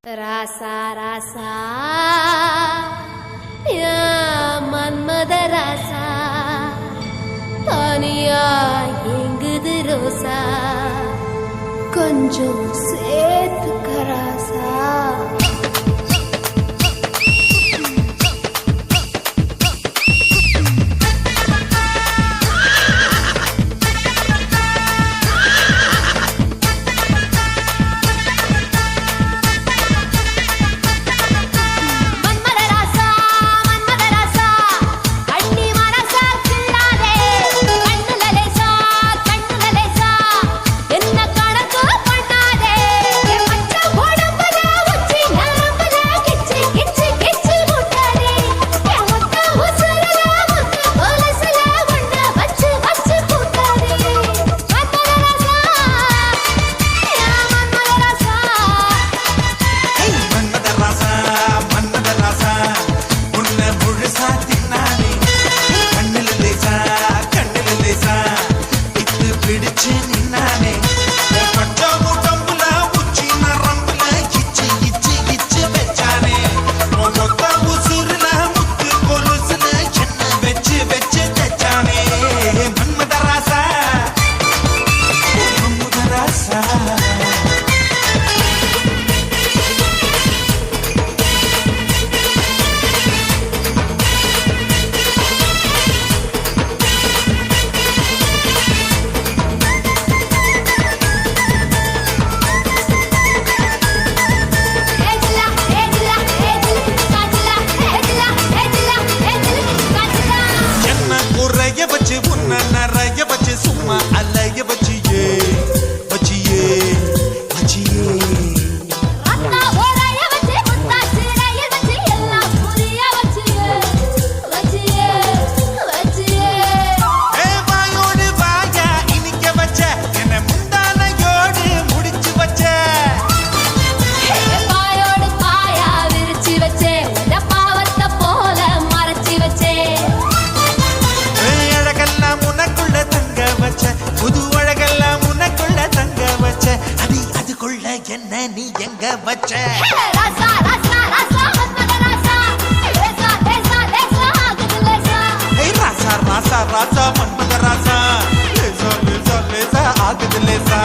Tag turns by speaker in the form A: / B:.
A: ராசா ராசா யா மன்மத ராசா தனியா எங்குது ரோசா கொஞ்சம் சேர்த்துக்க ராசா
B: சும்மா அலைய வச்சியே வச்சியே வச்சியே வாயோடு வாயா இனிக்க வச்ச என்ன முந்தானையோடு முடிச்சு வச்ச
A: பாயோடு பாயா விரிச்சு வச்சே பாவத்தை போல மறைச்சு வச்சே
B: அழகெல்லாம் உனக்குள்ள தங்க வச்ச புது அழகெல்லாம் உனக்குள்ள தங்க வச்ச அடி அதுக்குள்ள என்ன நீ எங்க வச்ச
A: ராசா ராசா ராசா மன்மத ராசா லேசா லேசா லேசா ஆகுது லேசா
B: ராசா ராசா ராசா மன்மத ராசா லேசா லேசா லேசா ஆகுது லேசா